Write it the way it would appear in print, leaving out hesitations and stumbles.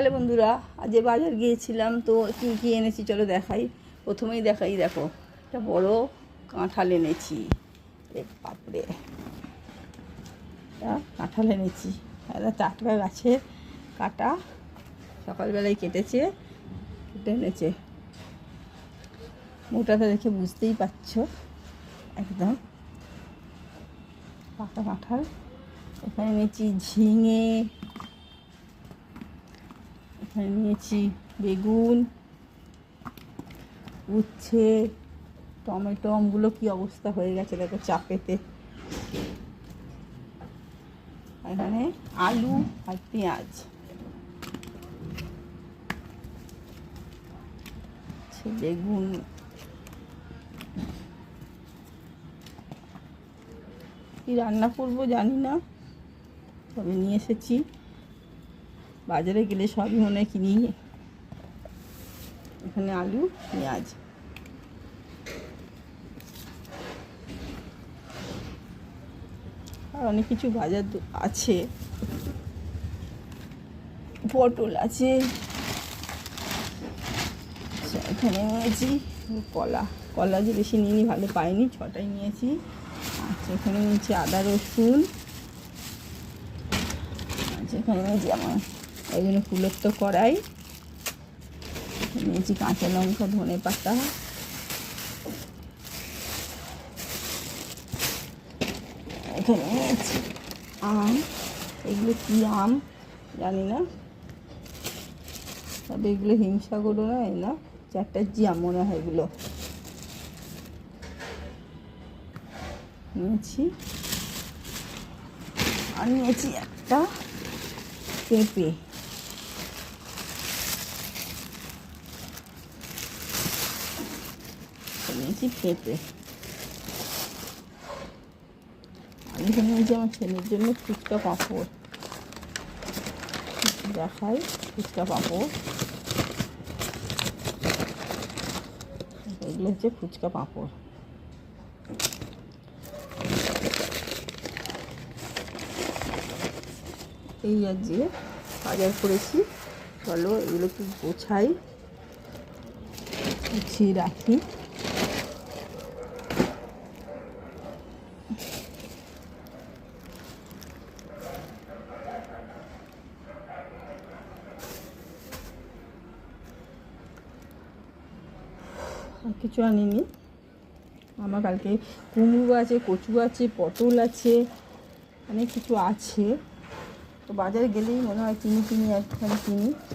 সকালে বন্ধুরা, আজ বাজার গিয়েছিলাম, তো কী কী এনেছি চলো দেখাই। প্রথমেই দেখাই, দেখো একটা বড় কাঁঠাল এনেছি। বাপরে, কাঁঠাল এনেছি, একটা টাটকা গাছের কাটা, সকালবেলায় কেটে এনেছে। মোটাটা দেখে বুঝতেই পারছো, একদম পাকা কাঁঠাল। এখানে এনেছি ঝিঙে, এখানে নিয়েছি বেগুন, উচ্ছে, টমেটো। আমগুলো কী অবস্থা হয়ে গেছে দেখো চাপেতে। এখানে আলু আর পেঁয়াজ, বেগুন, কী রান্না করবো জানি না, তবে নিয়ে এসেছি। বাজারে গেলে সবই মনে কিনি। এখানে আলু, পেঁয়াজ, আর অনেক কিছু বাজার আছে। পটল আছে, এখানে নিয়েছি কলা যে বেশি নিইনি, ভালো পাইনি, 6টাই নিয়েছি। আচ্ছা, এখানে নিয়েছি আদা রসুন। আচ্ছা, এখানে নিয়েছি আমার ওই জন্য ফুলের তো কড়াই। নিয়েছি কাঁচা লঙ্কা, ধনে পাতা, এখানে নিয়েছি আম। এগুলো কী আম জানি না, তবে এগুলো হিমসাগরও নয় না, চ্যাটার্জি আম মনে হয় এগুলো। নিয়েছি আর নিয়েছি একটা পেঁপে। নিয়েছি পেঁপে। আমি নিয়েছি আমার ছেলের জন্য ফুচকা পাঁপড়। দেখাই ফুচকা পাঁপড়, এগুলো হচ্ছে ফুচকা পাঁপড়। এই আর যে বাজার করেছি, চলো এগুলো একটু গোছাই, গুছিয়ে রাখি। কিছু আনিনি, আমার কালকে কুমড়ো আছে, কচু আছে, পটল আছে, অনেক কিছু আছে। তো বাজারে গেলেই মনে হয় কিনি একখানে কিনি।